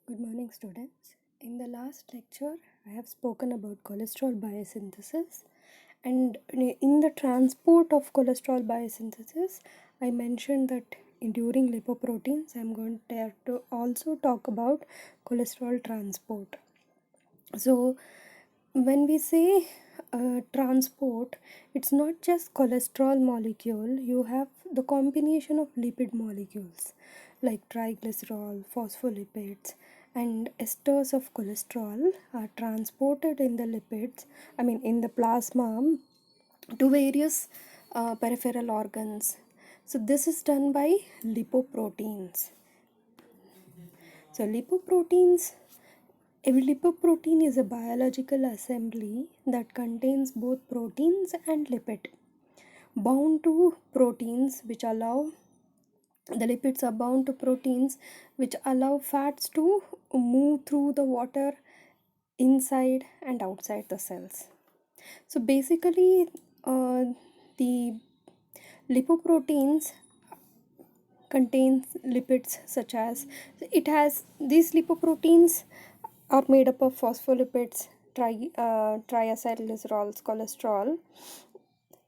Good morning, students. In the last lecture, I have spoken about cholesterol biosynthesis, and in the transport of cholesterol biosynthesis, I mentioned that during lipoproteins, I am going to also talk about cholesterol transport. So, when we say transport, it's not just cholesterol molecule, you have the combination of lipid molecules like triglycerol, phospholipids, and esters of cholesterol are transported in the lipids, in the plasma to various peripheral organs. So, this is done by lipoproteins. So, a lipoprotein is a biological assembly that contains both proteins and lipid bound to proteins which allow the lipids are bound to proteins which allow fats to move through the water inside and outside the cells. So basically, the lipoproteins contains lipids such as it has these lipoproteins are made up of phospholipids, triacylglycerols, cholesterol.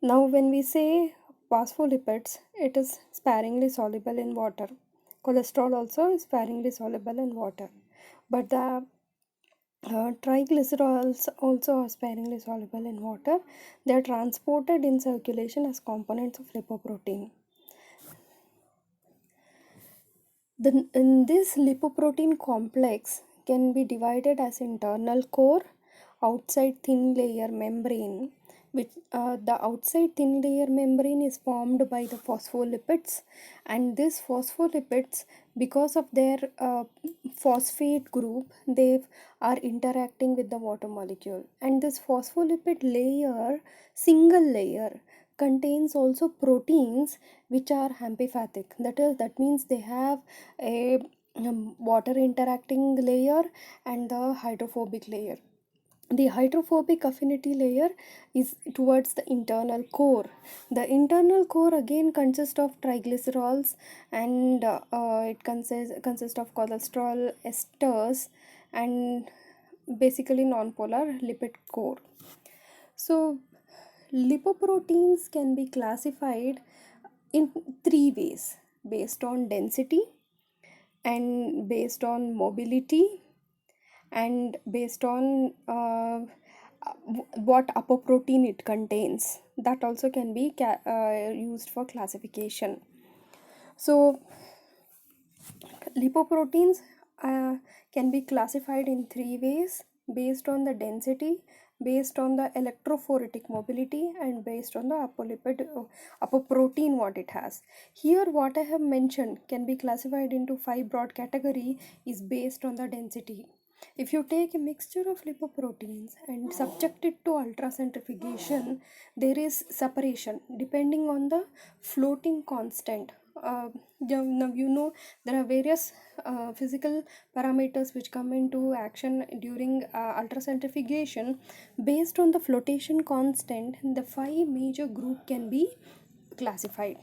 Now, when we say phospholipids, it is sparingly soluble in water. Cholesterol also is sparingly soluble in water, but the triglycerols also are sparingly soluble in water. They are transported in circulation as components of lipoprotein. In this lipoprotein complex can be divided as internal core, outside thin layer membrane, which the outside thin layer membrane is formed by the phospholipids, and this phospholipids, because of their phosphate group, they are interacting with the water molecule, and this phospholipid layer, single layer, contains also proteins which are amphipathic. That means they have a water interacting layer and the hydrophobic layer. The hydrophobic affinity layer is towards the internal core. The internal core again consists of triglycerols, and it consists of cholesterol esters and basically nonpolar lipid core. So lipoproteins can be classified in three ways: based on density, and based on mobility, and based on what apoprotein it contains. That also can be used for classification. So lipoproteins can be classified in three ways: based on the density, based on the electrophoretic mobility, and based on the apoprotein what it has. Here what I have mentioned can be classified into five broad category is based on the density. If you take a mixture of lipoproteins and subject it to ultracentrifugation, there is separation depending on the floating constant. Now you know there are various physical parameters which come into action during ultracentrifugation. Based on the flotation constant, the five major group can be classified.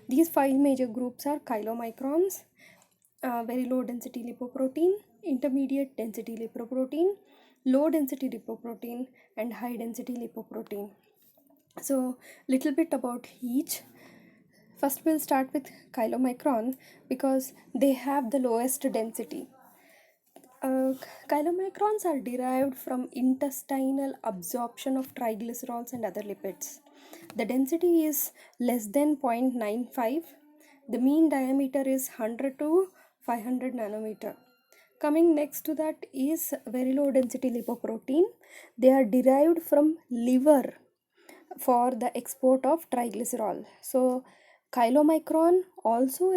These five major groups are chylomicrons, very low density lipoprotein, intermediate density lipoprotein, low density lipoprotein, and high density lipoprotein. So little bit about each. First we'll start with chylomicron because they have the lowest density. uh, Chylomicrons are derived from intestinal absorption of triglycerols and other lipids. The density is less than 0.95. The mean diameter is 100 to 500 nanometer. Coming next to that is very low density lipoprotein. They are derived from liver for the export of triglycerol. So chylomicron also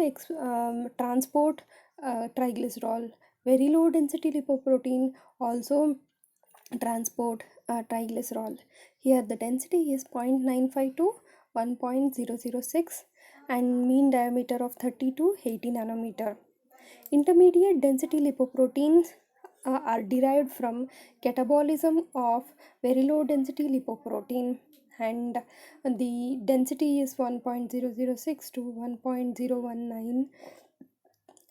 transport triglycerol. Very low density lipoprotein also transport triglycerol. Here the density is 0.95 to 1.006 and mean diameter of 30 to 80 nanometer. Intermediate density lipoproteins are derived from catabolism of very low density lipoprotein, and the density is 1.006 to 1.019,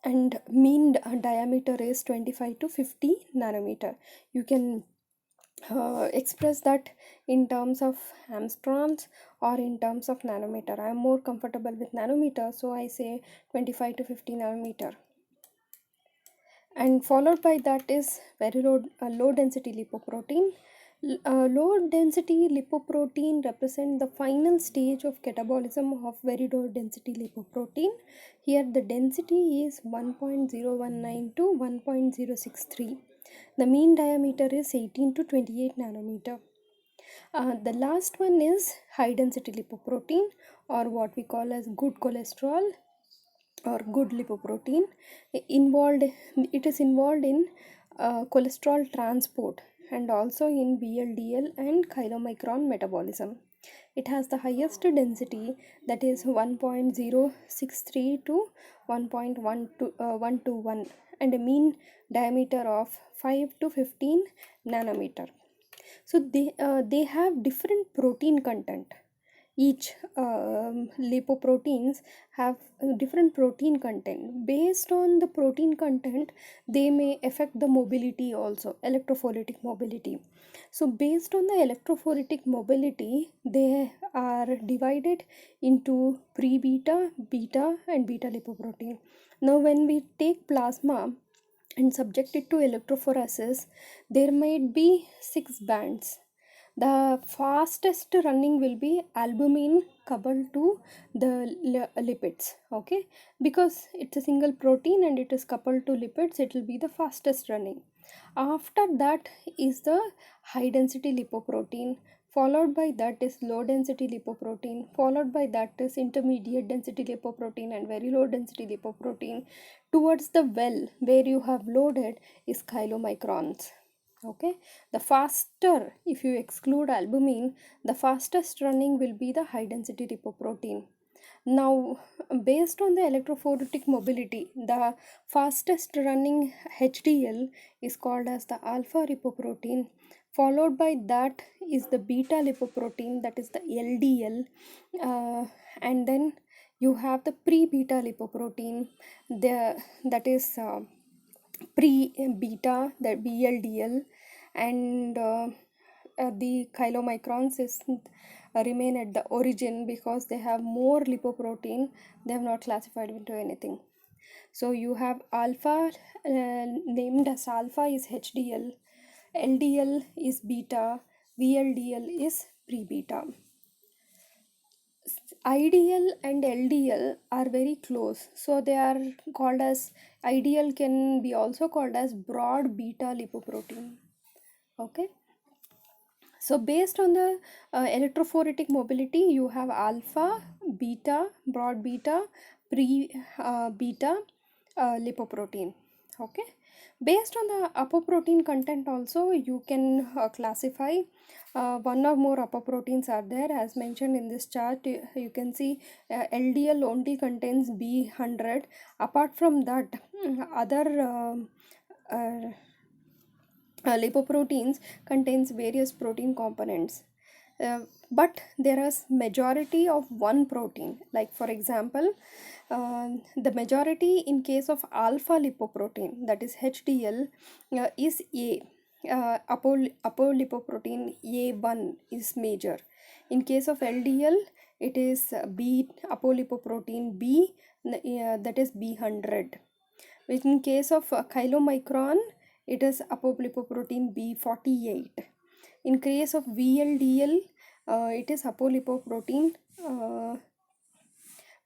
and mean diameter is 25 to 50 nanometer. You can express that in terms of angstroms or in terms of nanometer. I am more comfortable with nanometer, so I say 25 to 50 nanometer. And followed by that is very low density lipoprotein. Low density lipoprotein represent the final stage of catabolism of very low density lipoprotein. Here the density is 1.019 to 1.063. The mean diameter is 18 to 28 nanometer. The last one is high density lipoprotein, or what we call as good cholesterol or good lipoprotein. Involved It is involved in cholesterol transport and also in VLDL and chylomicron metabolism. It has the highest density, that is 1.063 to 1.121, and a mean diameter of 5 to 15 nanometer. So they have different protein content. Each lipoproteins have different protein content. Based on the protein content, they may affect the mobility also, electrophoretic mobility. So based on the electrophoretic mobility, they are divided into pre-beta, beta and beta lipoprotein. Now when we take plasma and subject it to electrophoresis, there might be 6 bands. The fastest running will be albumin coupled to the lipids, okay, because it's a single protein and it is coupled to lipids, it will be the fastest running. After that is the high density lipoprotein, followed by that is low density lipoprotein, followed by that is intermediate density lipoprotein and very low density lipoprotein. Towards the well where you have loaded is chylomicrons. Okay, the faster, if you exclude albumin, the fastest running will be the high density lipoprotein. Now based on the electrophoretic mobility, the fastest running HDL is called as the alpha lipoprotein, followed by that is the beta lipoprotein, that is the LDL, and then you have the pre-beta lipoprotein, that is pre-beta, the VLDL, and the chylomicrons is remain at the origin because they have more lipoprotein. They have not classified into anything. So you have alpha, named as alpha is HDL, LDL is beta, VLDL is pre-beta. IDL and LDL are very close, so they are called as, IDL can be also called as broad beta lipoprotein. Okay, so based on the electrophoretic mobility, you have alpha, beta, broad beta, beta lipoprotein. Okay, based on the apoprotein content also, you can classify one or more apoproteins are there. As mentioned in this chart, you can see LDL only contains B100. Apart from that, other lipoproteins contains various protein components, but there is majority of one protein. Like for example, the majority in case of alpha lipoprotein, that is HDL, is A. Apolipoprotein A1 is major. In case of LDL, it is B, apolipoprotein B, that is B100. In case of chylomicron, it is apolipoprotein B48. In case of VLDL, it is apolipoprotein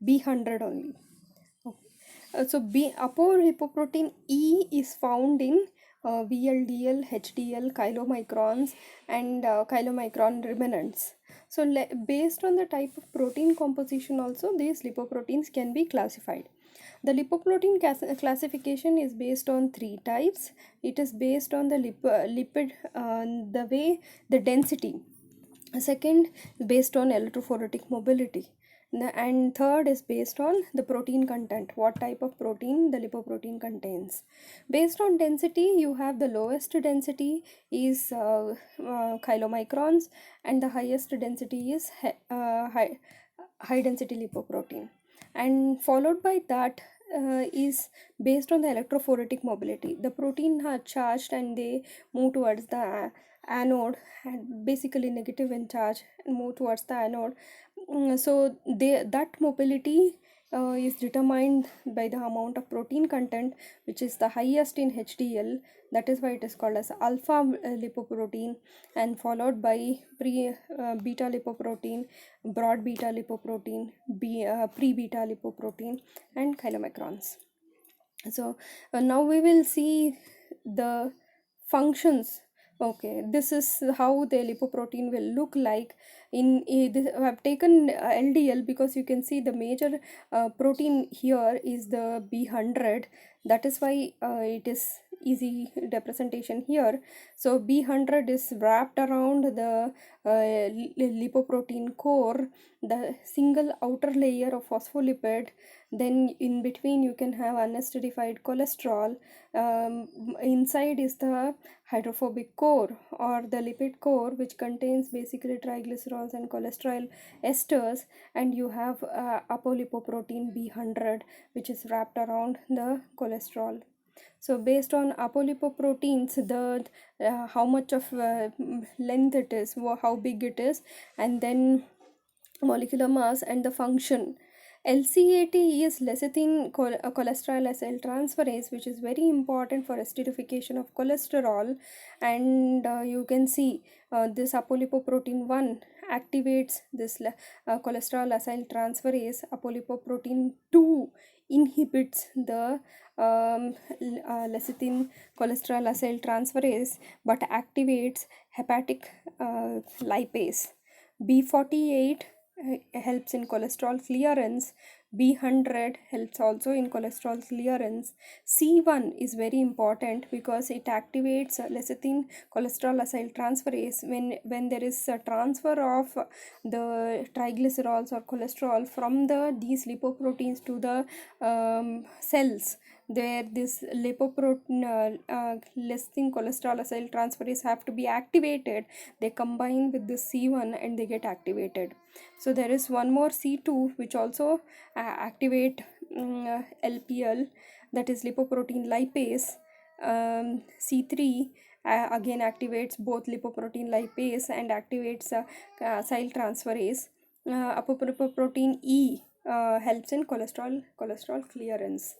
B100 only. Okay. So apolipoprotein E is found in VLDL, HDL, chylomicrons and chylomicron remnants. So based on the type of protein composition also, these lipoproteins can be classified. The lipoprotein classification is based on 3 types. It is based on the lipid, the density. Second, based on electrophoretic mobility. And third is based on the protein content, what type of protein the lipoprotein contains. Based on density, you have the lowest density is chylomicrons, and the highest density is high density lipoprotein, and followed by that is based on the electrophoretic mobility. The protein are charged and they move towards the anode, and basically negative in charge, and move towards the anode. So that mobility is determined by the amount of protein content which is the highest in HDL. That is why it is called as alpha lipoprotein, and followed by beta lipoprotein, broad beta lipoprotein, pre beta lipoprotein, and chylomicrons. So now we will see the functions. Okay, this is how the lipoprotein will look like. I have taken LDL because you can see the major protein here is the B100. That is why it is easy representation here. So B100 is wrapped around the lipoprotein core, the single outer layer of phospholipid. Then in between you can have unacidified cholesterol. Inside is the hydrophobic core or the lipid core, which contains basically triglycerols and cholesterol esters, and you have apolipoprotein B100, which is wrapped around the cholesterol. So based on apolipoproteins, the how much of length it is, how big it is, and then molecular mass and the function. LCAT is lecithin cholesterol acetyltransferase, which is very important for esterification of cholesterol. And you can see this apolipoprotein 1 activates this cholesterol acetyltransferase. Apolipoprotein 2 inhibits the lecithin cholesterol acetyltransferase but activates hepatic lipase. B48 helps in cholesterol clearance. B100 helps also in cholesterol clearance. C1 is very important because it activates lecithin cholesterol acetyltransferase. When there is a transfer of the triglycerols or cholesterol from these lipoproteins to the cells, there this lipoprotein lecithin cholesterol acetyltransferase have to be activated. They combine with the C1 and they get activated. So there is one more C2 which also activate LPL, that is lipoprotein lipase. C3 again activates both lipoprotein lipase and activates acetyltransferase. Apolipoprotein E helps in cholesterol clearance.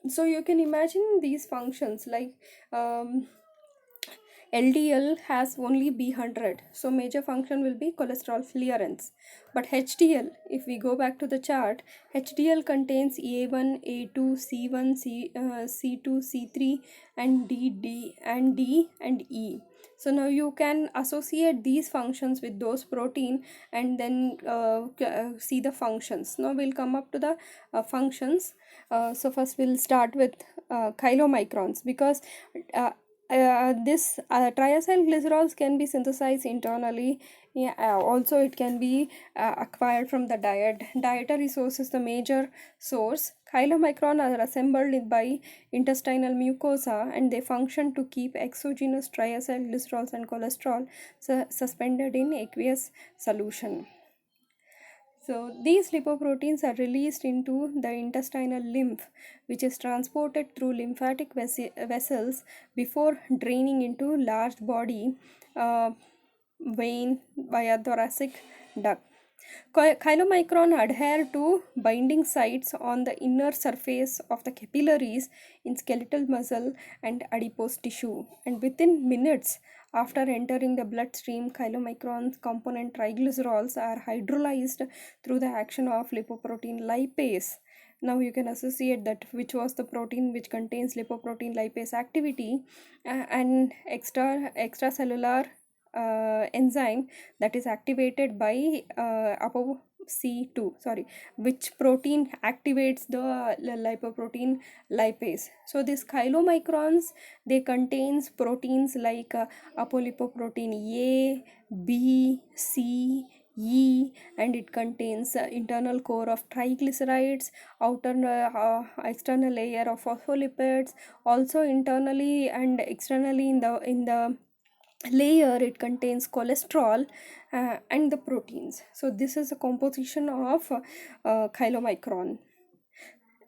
So you can imagine these functions like LDL has only B100, so major function will be cholesterol clearance. But HDL, if we go back to the chart, HDL contains A1, A2, C1, C2, C3, and D and E. So now you can associate these functions with those protein and then see the functions. Now we'll come up to the functions. So first we'll start with chylomicrons, because this triacyl glycerols can be synthesized internally. Yeah, also it can be acquired from the diet. Dietary source is the major source. Chylomicron are assembled by intestinal mucosa, and they function to keep exogenous triacyl glycerols and cholesterol suspended in aqueous solution. So these lipoproteins are released into the intestinal lymph, which is transported through lymphatic vessels before draining into large body vein via thoracic duct. Chylomicron adhere to binding sites on the inner surface of the capillaries in skeletal muscle and adipose tissue, and within minutes after entering the bloodstream, chylomicron's component triglycerols are hydrolyzed through the action of lipoprotein lipase. Now you can associate that which was the protein which contains lipoprotein lipase activity, and extracellular enzyme that is activated by ApoC2, which protein activates the lipoprotein lipase. So these chylomicrons, they contains proteins like apolipoprotein A, B, C, E, and it contains internal core of triglycerides, outer external layer of phospholipids. Also internally and externally in the layer it contains cholesterol and the proteins. So this is a composition of chylomicron.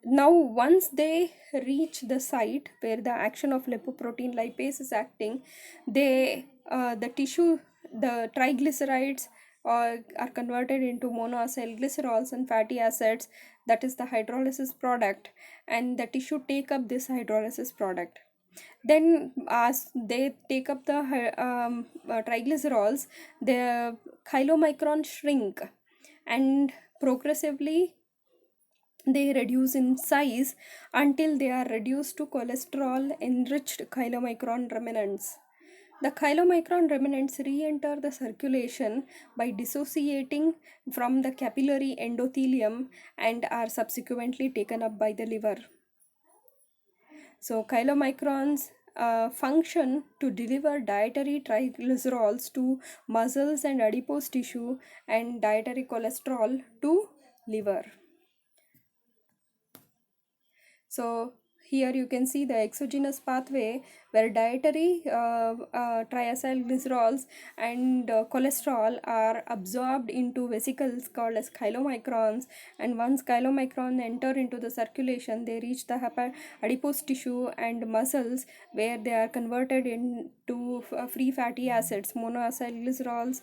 Now once they reach the site where the action of lipoprotein lipase is acting, they the tissue, the triglycerides are converted into monoacyl glycerols and fatty acids, that is the hydrolysis product, and the tissue take up this hydrolysis product. Then as they take up the triglycerols, the chylomicron shrink, and progressively they reduce in size until they are reduced to cholesterol enriched chylomicron remnants. The chylomicron remnants re enter the circulation by dissociating from the capillary endothelium and are subsequently taken up by the liver. So, chylomicrons function to deliver dietary triglycerols to muscles and adipose tissue and dietary cholesterol to liver. So here you can see the exogenous pathway where dietary triacylglycerols and cholesterol are absorbed into vesicles called as chylomicrons, and once chylomicrons enter into the circulation, they reach the adipose tissue and muscles where they are converted into free fatty acids, monoacylglycerols,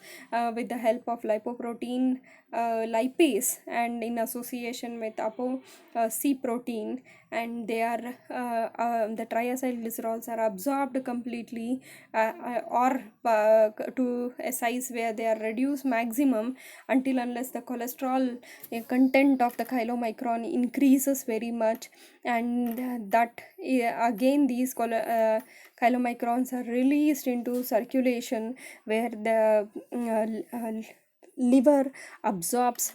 with the help of lipoprotein lipase and in association with apo C protein, and they are the triacylglycerols are absorbed completely, or to a size where they are reduced maximum until unless the cholesterol content of the chylomicron increases very much, and that again these chylomicrons are released into circulation where the liver absorbs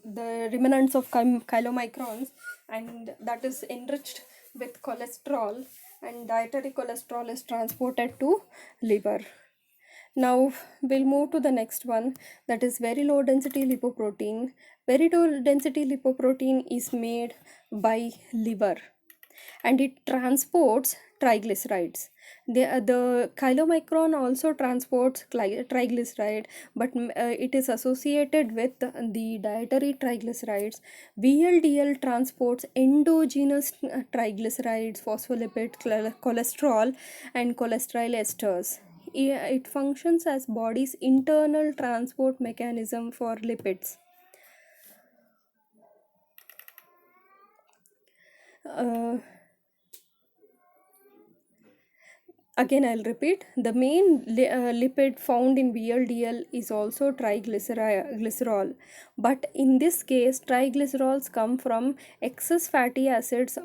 the remnants of chylomicrons, and that is enriched with cholesterol, and dietary cholesterol is transported to liver. Now we'll move to the next one, that is very low density lipoprotein. Very low density lipoprotein is made by liver and it transports triglycerides. The chylomicron also transports triglyceride, but it is associated with the dietary triglycerides. VLDL transports endogenous triglycerides, phospholipids, cholesterol, and cholesterol esters. It functions as body's internal transport mechanism for lipids. Uh, Again, I'll repeat, the main lipid found in VLDL is also triglycerol, but in this case, triglycerols come from excess fatty acids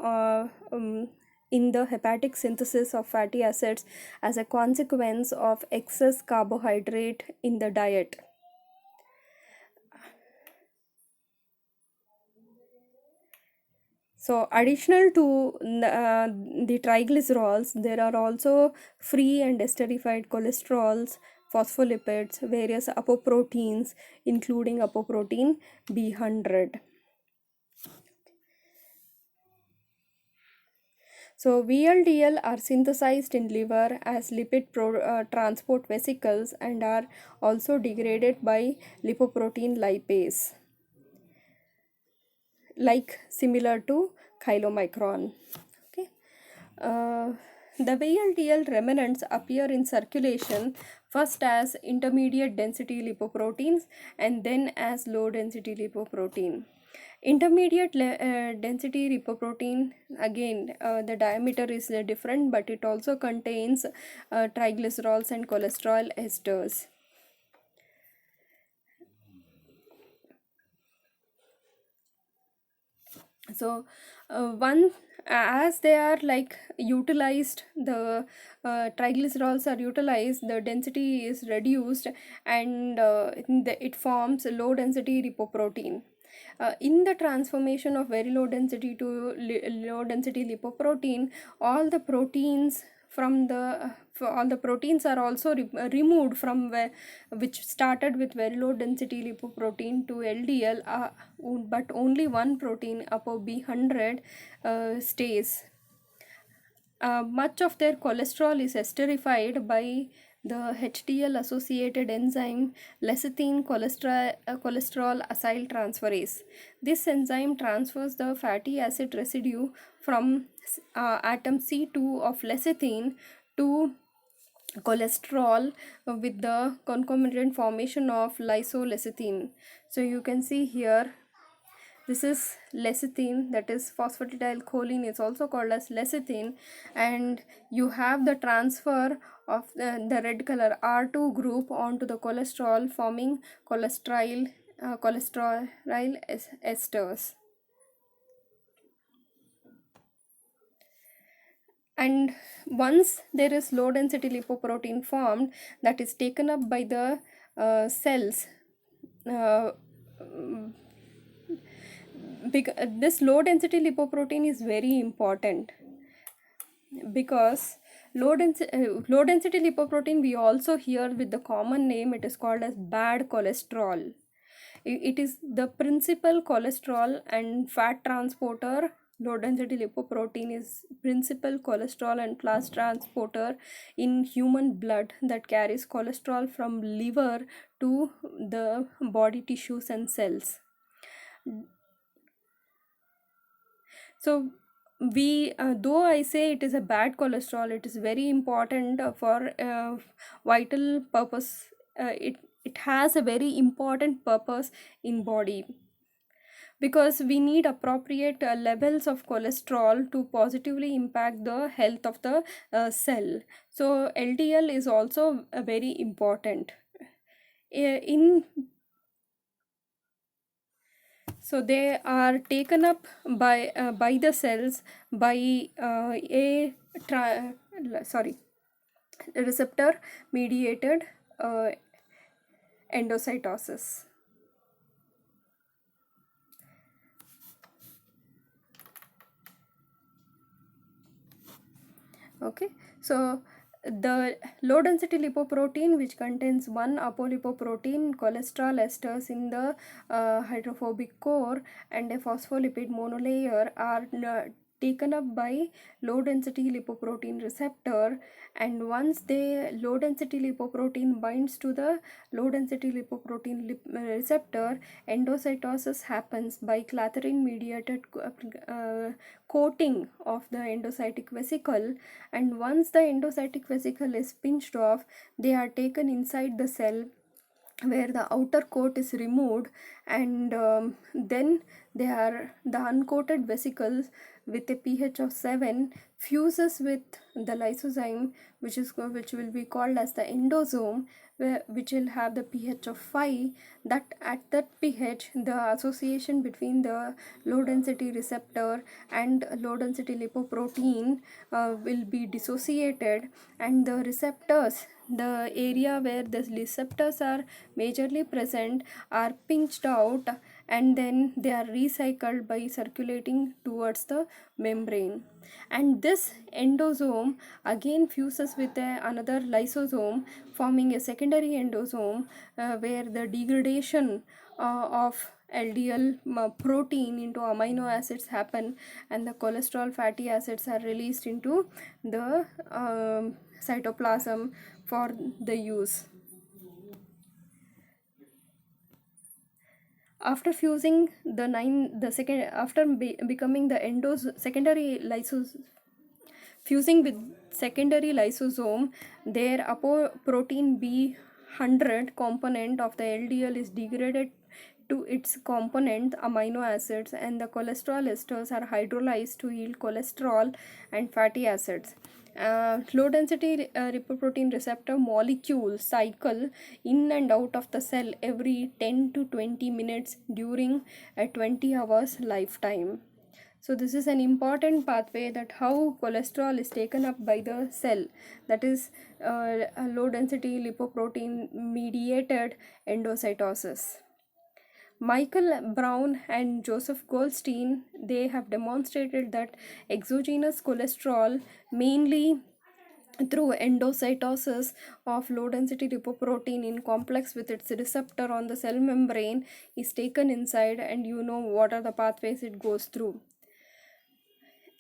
in the hepatic synthesis of fatty acids as a consequence of excess carbohydrate in the diet. So, additional to the triglycerols, there are also free and esterified cholesterols, phospholipids, various apoproteins, including apoprotein B100. So, VLDL are synthesized in liver as lipid transport vesicles and are also degraded by lipoprotein lipase, like similar to chylomicron. Okay. The VLDL remnants appear in circulation first as intermediate density lipoproteins and then as low density lipoprotein. Intermediate density lipoprotein, again the diameter is different, but it also contains triglycerols and cholesterol esters. So one as they are like utilized, the triglycerols are utilized, the density is reduced, and it forms low density lipoprotein. In the transformation of very low density to low density lipoprotein, all the proteins from the all the proteins are also removed from where, which started with very low density lipoprotein to LDL, but only one protein ApoB100 stays. Much of their cholesterol is esterified by the HDL associated enzyme lecithin cholesterol acyl transferase. This enzyme transfers the fatty acid residue from atom C2 of lecithin to cholesterol with the concomitant formation of lysolecithin. So you can see here, this is lecithin, that is phosphatidylcholine is also called as lecithin, and you have the transfer of the red color R2 group onto the cholesterol, forming cholesterol esters. And once there is low density lipoprotein formed, that is taken up by the cells. This low density lipoprotein is very important, because low density lipoprotein we also hear with the common name, it is called as bad cholesterol. It is the principal cholesterol and fat transporter. Low density lipoprotein is principal cholesterol and fat transporter in human blood that carries cholesterol from liver to the body tissues and cells. So we though I say it is a bad cholesterol, it is very important for vital purpose. It has a very important purpose in body, because we need appropriate levels of cholesterol to positively impact the health of the cell. So LDL is also very important in so they are taken up by the cells by a receptor mediated endocytosis. Okay, so the low density lipoprotein, which contains one apolipoprotein, cholesterol esters in the hydrophobic core, and a phospholipid monolayer, are taken up by low density lipoprotein receptor. And once the low density lipoprotein binds to the low density lipoprotein receptor, endocytosis happens by clathrin mediated coating of the endocytic vesicle. And once the endocytic vesicle is pinched off, they are taken inside the cell, where the outer coat is removed, and then the uncoated vesicles with a pH of 7 fuses with the lysozyme, which will be called as the endosome, which will have the pH of 5. That at that pH, the association between the low density receptor and low density lipoprotein will be dissociated, and the receptors, the area where the receptors are majorly present, are pinched out, and then they are recycled by circulating towards the membrane. And this endosome again fuses with another lysosome, forming a secondary endosome, where the degradation of LDL protein into amino acids happen, and the cholesterol fatty acids are released into the cytoplasm for the use. After fusing the second, after becoming the secondary lysos, fusing with secondary lysosome, their apoprotein B100 component of the LDL is degraded to its component amino acids, and the cholesterol esters are hydrolyzed to yield cholesterol and fatty acids. Low density lipoprotein receptor molecules cycle in and out of the cell every 10 to 20 minutes during a 20 hours lifetime. So this is an important pathway, that how cholesterol is taken up by the cell, that is a low density lipoprotein mediated endocytosis. Michael Brown and Joseph Goldstein, they have demonstrated that exogenous cholesterol, mainly through endocytosis of low density lipoprotein in complex with its receptor on the cell membrane, is taken inside, and you know what are the pathways it goes through.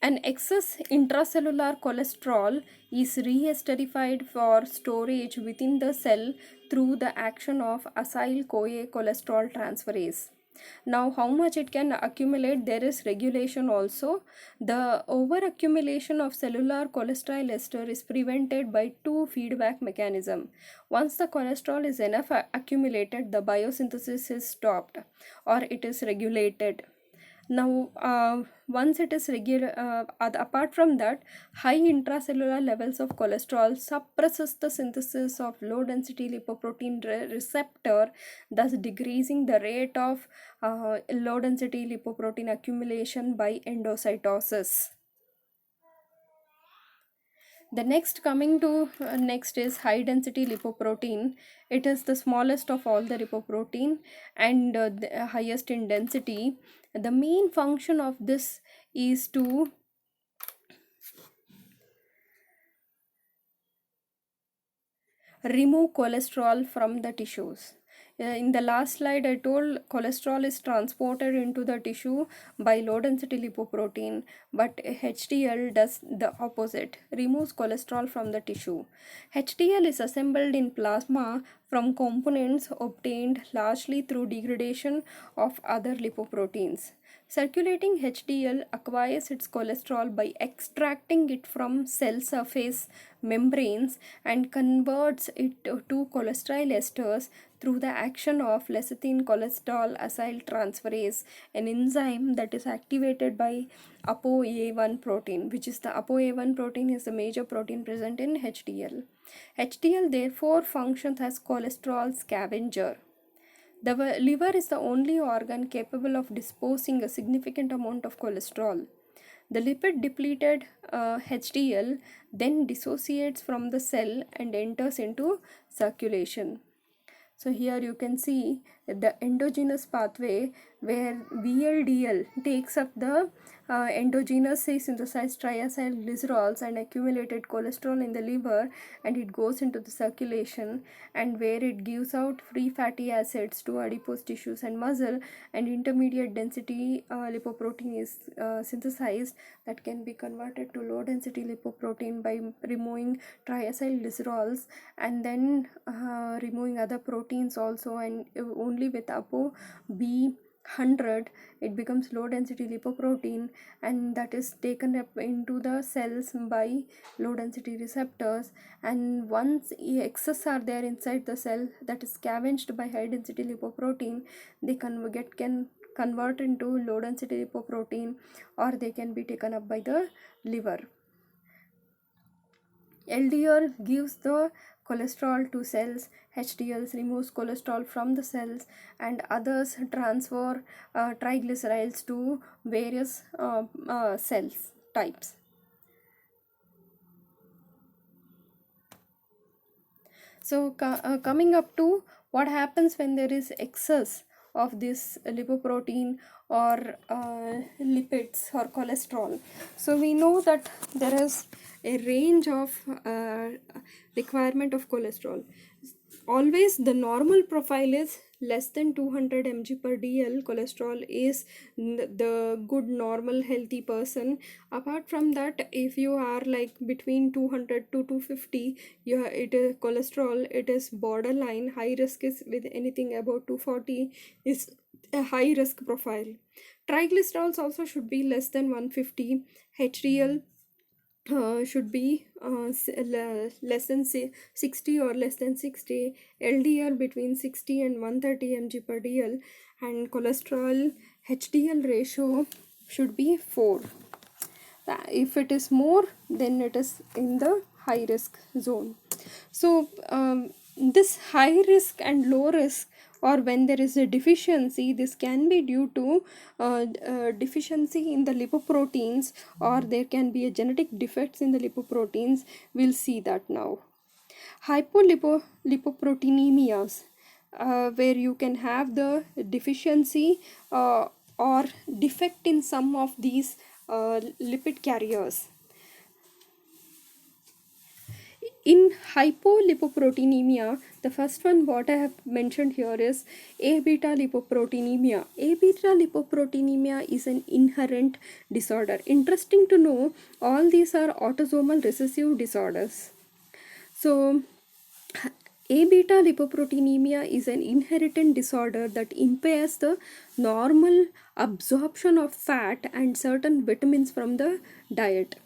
An excess intracellular cholesterol is re-esterified for storage within the cell through the action of acyl-CoA cholesterol transferase. Now, how much it can accumulate, there is regulation also. The over-accumulation of cellular cholesterol ester is prevented by two feedback mechanisms. Once the cholesterol is enough accumulated, the biosynthesis is stopped or it is regulated. Now, once it is regular, apart from that, high intracellular levels of cholesterol suppresses the synthesis of low density lipoprotein receptor, thus decreasing the rate of low density lipoprotein accumulation by endocytosis. The next coming to next is high density lipoprotein. It is the smallest of all the lipoprotein and the highest in density. The main function of this is to remove cholesterol from the tissues. In the last slide, I told cholesterol is transported into the tissue by low density lipoprotein, but HDL does the opposite, removes cholesterol from the tissue. HDL is assembled in plasma from components obtained largely through degradation of other lipoproteins. Circulating HDL acquires its cholesterol by extracting it from cell surface membranes and converts it to cholesterol esters through the action of lecithin cholesterol acyl transferase, an enzyme that is activated by ApoA1 protein, which is the ApoA1 protein is the major protein present in HDL. HDL therefore functions as cholesterol scavenger. The liver is the only organ capable of disposing a significant amount of cholesterol. The lipid depleted HDL then dissociates from the cell and enters into circulation. So here you can see the endogenous pathway where VLDL takes up the endogenously synthesized triacylglycerols and accumulated cholesterol in the liver, and it goes into the circulation, and where it gives out free fatty acids to adipose tissues and muscle, and intermediate density lipoprotein is synthesized that can be converted to low density lipoprotein by removing triacylglycerols and then removing other proteins also, and only with apo B100 it becomes low density lipoprotein, and that is taken up into the cells by low density receptors, and once excess are there inside the cell that is scavenged by high density lipoprotein, they can convert into low density lipoprotein, or they can be taken up by the liver. LDL gives the cholesterol to cells, HDL removes cholesterol from the cells, and others transfer triglycerides to various cells types. So coming up to what happens when there is excess of this lipoprotein or lipids or cholesterol. So we know that there is a range of requirement of cholesterol. Always the normal profile is less than 200 mg per dl. Cholesterol is the good normal healthy person. Apart from that, if you are like between 200 to 250, it is cholesterol, it is borderline. High risk is with anything about 240 is a high risk profile. Triglycerols also should be less than 150. HDL should be less than 60 or less than 60. LDL between 60 and 130 mg per dl, and cholesterol HDL ratio should be 4. If it is more, then it is in the high risk zone. So this high risk and low risk, or when there is a deficiency, this can be due to deficiency in the lipoproteins, or there can be a genetic defects in the lipoproteins. We'll see that now. Hypolipoproteinemias, where you can have the deficiency or defect in some of these lipid carriers. In hypolipoproteinemia, the first one what I have mentioned here is A beta lipoproteinemia. A beta lipoproteinemia is an inherent disorder. Interesting to know, all these are autosomal recessive disorders. So, A beta lipoproteinemia is an inherited disorder that impairs the normal absorption of fat and certain vitamins from the diet.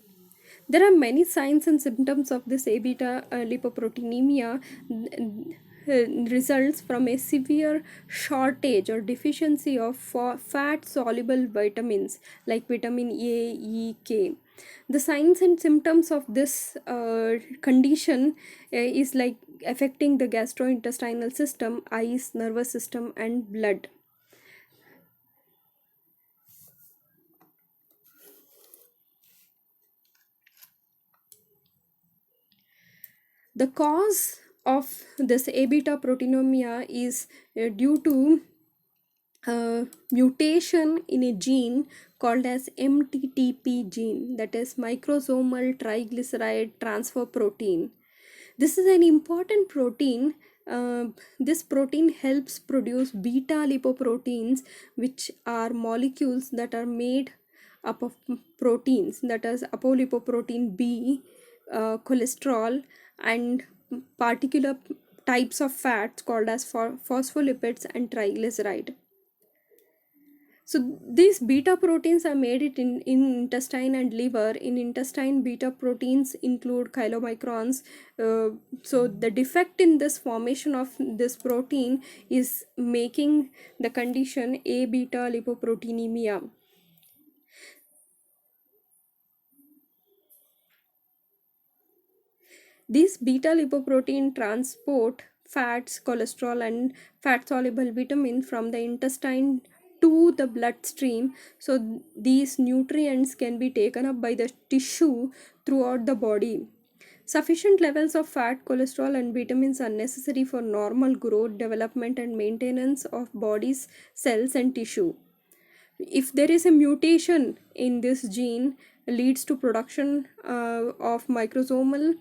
There are many signs and symptoms of this A beta lipoproteinemia results from a severe shortage or deficiency of fat soluble vitamins like vitamin A, E, K. The signs and symptoms of this condition is like affecting the gastrointestinal system, eyes, nervous system, and blood. The cause of this A beta proteinemia is due to mutation in a gene called as MTTP gene, that is microsomal triglyceride transfer protein. This is an important protein. This protein helps produce beta lipoproteins, which are molecules that are made up of proteins, that is apolipoprotein B, cholesterol, and particular types of fats called as phospholipids and triglyceride. So these beta proteins are made in intestine and liver. In intestine, beta proteins include chylomicrons. So the defect in this formation of this protein is making the condition A beta lipoproteinemia. These beta lipoprotein transport fats, cholesterol, and fat soluble vitamin from the intestine to the bloodstream, so these nutrients can be taken up by the tissue throughout the body. Sufficient levels of fat, cholesterol, and vitamins are necessary for normal growth, development, and maintenance of body's cells and tissue. If there is a mutation in this gene, leads to production of microsomal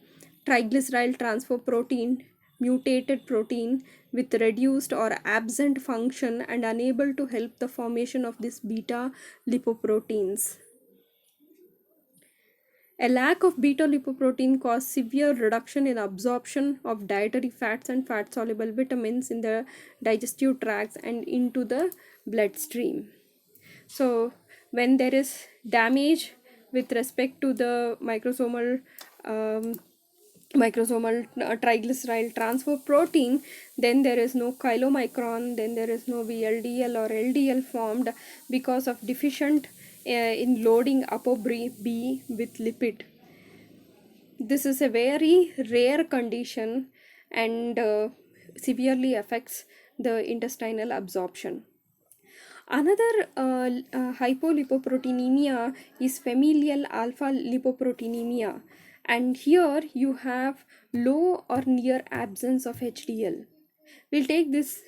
triglyceride transfer protein, mutated protein with reduced or absent function and unable to help the formation of this beta lipoproteins. A lack of beta lipoprotein causes severe reduction in absorption of dietary fats and fat soluble vitamins in the digestive tracts and into the bloodstream. So when there is damage with respect to the um, triglyceride transfer protein, then there is no chylomicron, then there is no VLDL or LDL formed because of deficient in loading ApoB with lipid. This is a very rare condition and severely affects the intestinal absorption. Another hypolipoproteinemia is familial alpha lipoproteinemia, and here you have low or near absence of HDL. We'll take this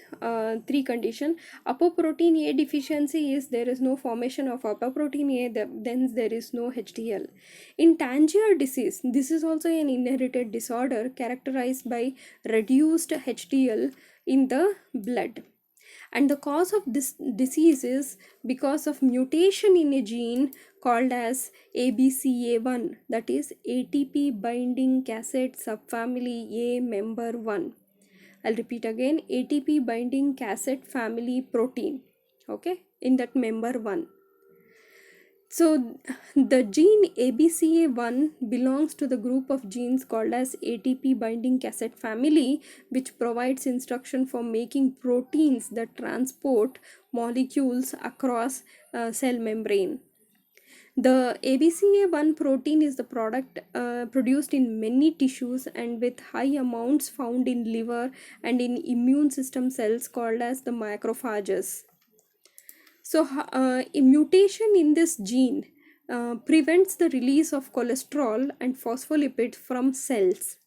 three condition. Apoprotein A deficiency is there is no formation of apoprotein A, then there is no HDL. In Tangier disease, this is also an inherited disorder characterized by reduced HDL in the blood. And the cause of this disease is because of mutation in a gene called as ABCA1, that is ATP binding cassette subfamily A member 1. I'll repeat again, ATP binding cassette family protein, okay, in that member 1. So the gene ABCA1 belongs to the group of genes called as ATP binding cassette family, which provides instruction for making proteins that transport molecules across cell membrane. The ABCA1 protein is the product produced in many tissues and with high amounts found in liver and in immune system cells called as the macrophages. So, a mutation in this gene prevents the release of cholesterol and phospholipids from cells.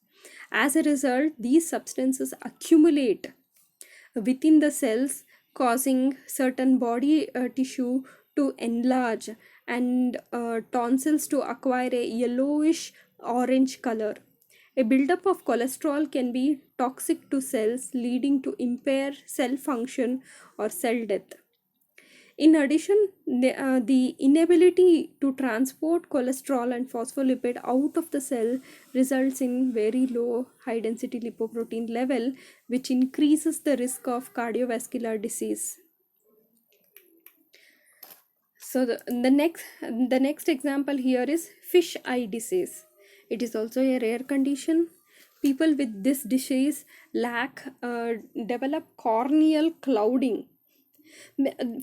As a result, these substances accumulate within the cells, causing certain body tissue to enlarge and tonsils to acquire a yellowish orange color. A buildup of cholesterol can be toxic to cells, leading to impaired cell function or cell death. In addition, the inability to transport cholesterol and phospholipid out of the cell results in very low high density lipoprotein level, which increases the risk of cardiovascular disease. So the next example here is fish eye disease. It is also a rare condition. People with this disease develop corneal clouding.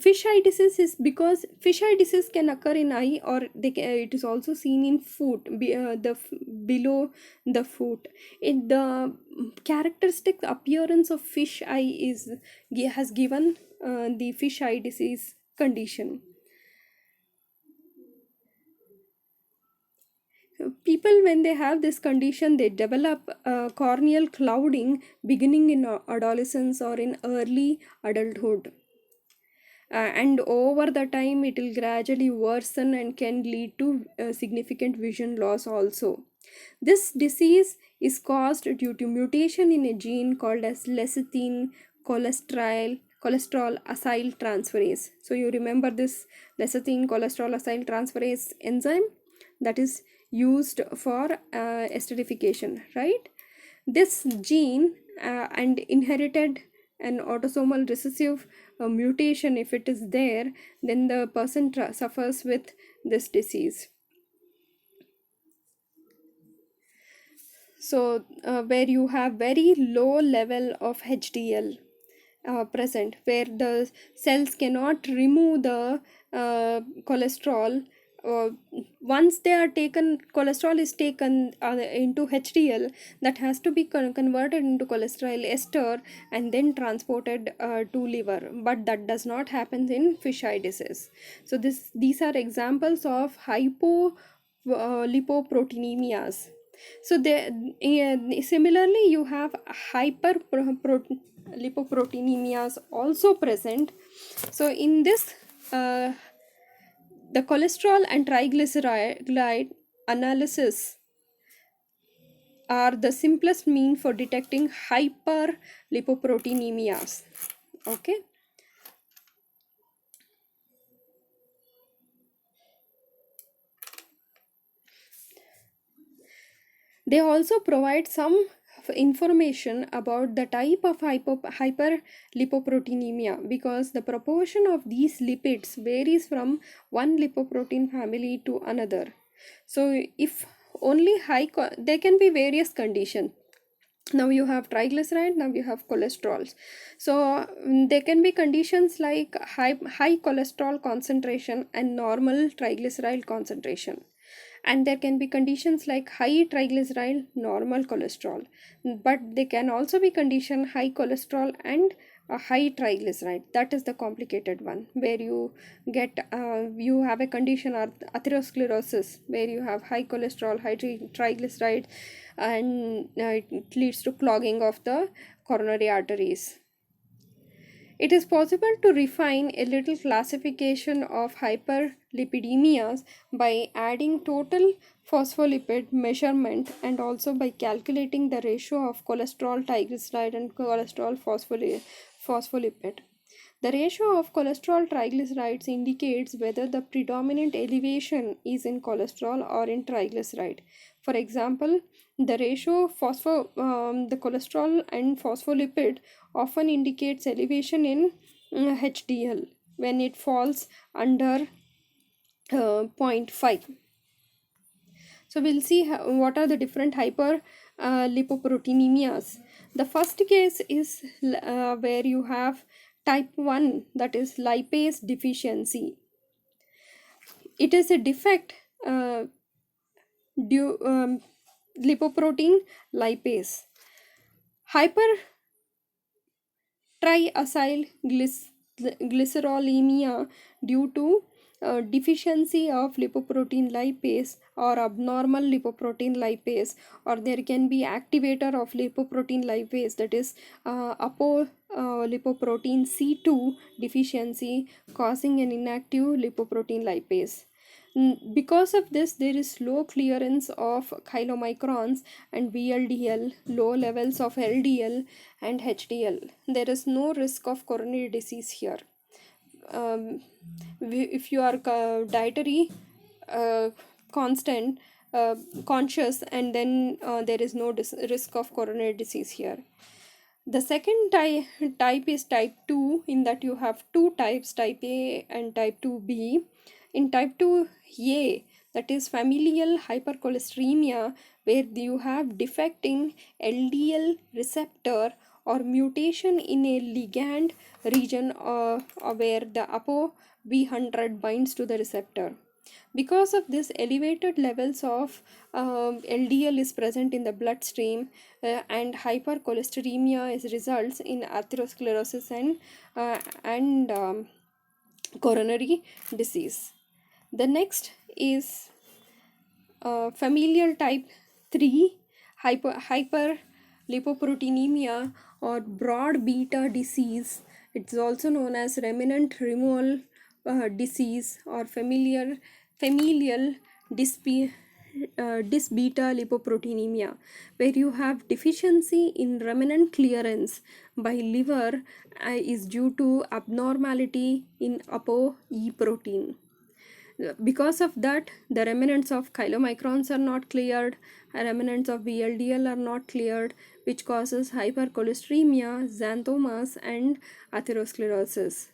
Fish eye disease is because fish eye disease can occur in eye, or it is also seen in foot, below the foot. The characteristic appearance of fish eye has given the fish eye disease condition. People, when they have this condition, they develop corneal clouding beginning in adolescence or in early adulthood. And over the time it will gradually worsen and can lead to significant vision loss also. This disease is caused due to mutation in a gene called as lecithin cholesterol acyl transferase. So you remember this lecithin cholesterol acyl transferase enzyme that is used for esterification, right? This gene and inherited an autosomal recessive mutation, if it is there, then the person suffers with this disease. So where you have very low level of HDL present, where the cells cannot remove the cholesterol. Once they are taken, cholesterol is taken into HDL, that has to be converted into cholesterol ester and then transported to liver, but that does not happen in fish eye disease. So these are examples of lipoproteinemias. So similarly you have lipoproteinemias also present. So in this the cholesterol and triglyceride analysis are the simplest mean for detecting hyperlipoproteinemias. Okay. They also provide some information about the type of hyperlipoproteinemia, because the proportion of these lipids varies from one lipoprotein family to another. So if only there can be various conditions. Now you have triglyceride, now you have cholesterol. So there can be conditions like high cholesterol concentration and normal triglyceride concentration, and there can be conditions like high triglyceride, normal cholesterol, but they can also be condition high cholesterol and a high triglyceride. That is the complicated one, where you get you have a condition or atherosclerosis, where you have high cholesterol, high triglyceride, and it leads to clogging of the coronary arteries. It is possible to refine a little classification of hyperlipidemias by adding total phospholipid measurement and also by calculating the ratio of cholesterol triglyceride and cholesterol phospholipid. The ratio of cholesterol triglycerides indicates whether the predominant elevation is in cholesterol or in triglyceride. For example, the ratio of the cholesterol and phospholipid often indicates elevation in HDL when it falls under 0.5. So we'll see what are the different lipoproteinemias. The first case is where you have type 1, that is lipase deficiency. It is a defect due lipoprotein lipase. Hypertriacylglycerolemia due to deficiency of lipoprotein lipase or abnormal lipoprotein lipase, or there can be activator of lipoprotein lipase, that is lipoprotein C2 deficiency causing an inactive lipoprotein lipase. Because of this, there is slow clearance of chylomicrons and VLDL, low levels of LDL and HDL. There is no risk of coronary disease here. um, if you are dietary constant conscious, and then there is no risk of coronary disease here. The second type is type 2, in that you have two types, type A and type 2b. In type 2a, that is familial hypercholesteremia, where you have defect in LDL receptor or mutation in a ligand region where the ApoB100 binds to the receptor. Because of this, elevated levels of LDL is present in the bloodstream, and hypercholesteremia is results in atherosclerosis and coronary disease. The next is familial type 3 hyperlipoproteinemia or broad beta disease. It's also known as remnant removal disease or familial dysbeta lipoproteinemia, where you have deficiency in remnant clearance by liver is due to abnormality in ApoE protein. Because of that, the remnants of chylomicrons are not cleared, remnants of VLDL are not cleared, which causes hypercholesteremia, xanthomas, and atherosclerosis.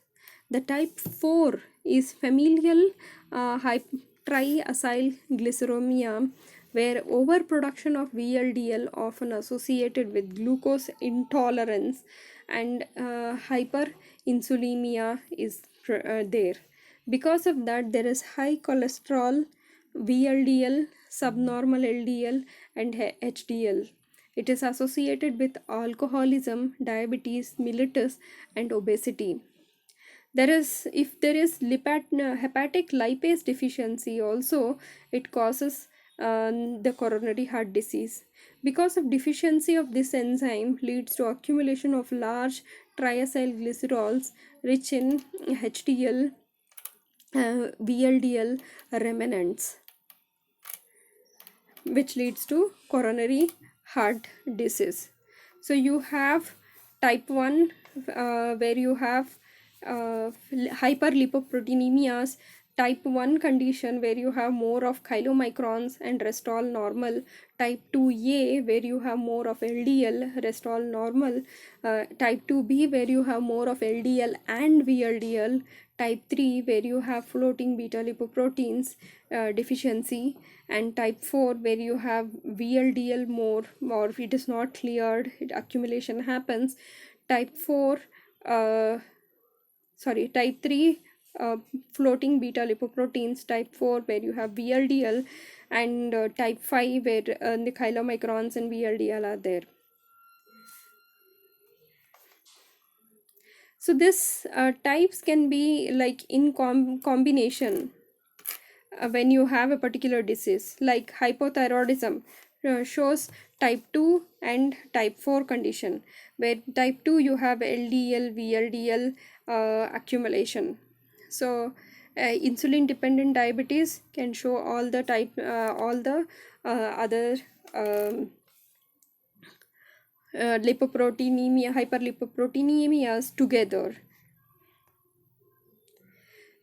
The type 4 is familial triacylglyceremia, where overproduction of VLDL, often associated with glucose intolerance, and hyperinsulinemia is there. Because of that, there is high cholesterol, VLDL, subnormal LDL, and HDL. It is associated with alcoholism, diabetes mellitus, and obesity. If there is hepatic lipase deficiency also, it causes the coronary heart disease. Because of deficiency of this enzyme leads to accumulation of large triacylglycerols rich in HDL, VLDL remnants, which leads to coronary heart disease. So you have type 1 where you have hyperlipoproteinemias, type 1 condition where you have more of chylomicrons and rest all normal, type 2a where you have more of LDL, rest all normal, type 2b where you have more of LDL and VLDL, type 3 where you have floating beta lipoproteins deficiency, and type 4 where you have VLDL more, or if it is not cleared, accumulation happens. Type 4 type 3 floating beta lipoproteins, type 4 where you have VLDL, and type 5 where the chylomicrons and VLDL are there. So this types can be like in combination when you have a particular disease, like hypothyroidism shows type 2 and type 4 condition, where type 2 you have LDL, VLDL accumulation. So insulin dependent diabetes can show all the other lipoproteinemia, hyperlipoproteinemias together.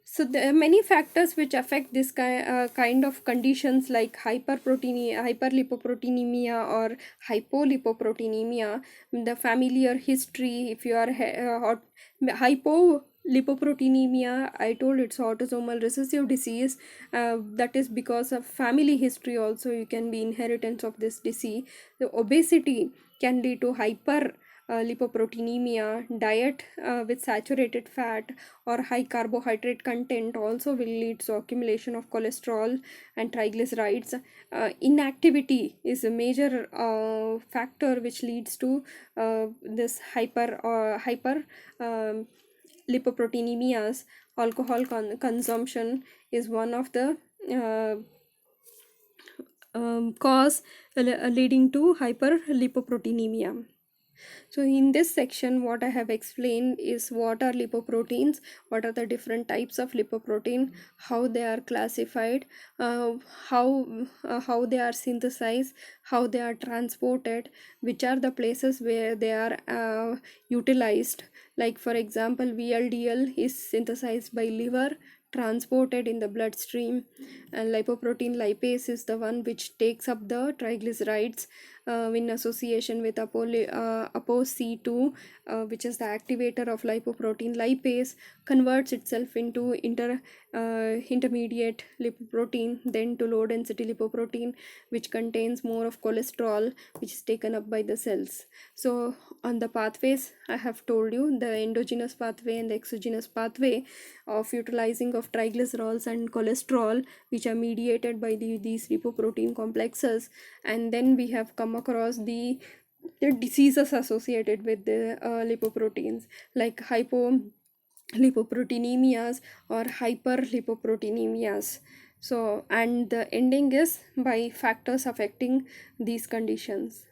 So there are many factors which affect this kind of conditions, like hyperlipoproteinemia or hypolipoproteinemia. The familiar history, if you are hypolipoproteinemia, I told it's autosomal recessive disease. That is because of family history also, you can be inheritance of this disease. The obesity can lead to lipoproteinemia. Diet with saturated fat or high carbohydrate content also will lead to accumulation of cholesterol and triglycerides. Inactivity is a major factor which leads to this hyper lipoproteinemias. Alcohol consumption is one of the cause leading to hyperlipoproteinemia. So in this section, what I have explained is what are lipoproteins, what are the different types of lipoprotein, how they are classified, uh, how they are synthesized, how they are transported, which are the places where they are utilized. Like for example, VLDL is synthesized by liver, transported in the bloodstream, and lipoprotein lipase is the one which takes up the triglycerides in association with ApoC2, which is the activator of lipoprotein lipase, converts itself into intermediate lipoprotein, then to low density lipoprotein, which contains more of cholesterol, which is taken up by the cells. So on the pathways, I have told you the endogenous pathway and the exogenous pathway of utilizing of triglycerols and cholesterol, which are mediated by these lipoprotein complexes. And then we have come across the diseases associated with the lipoproteins, like hypolipoproteinemias or hyperlipoproteinemias. So, and the ending is by factors affecting these conditions.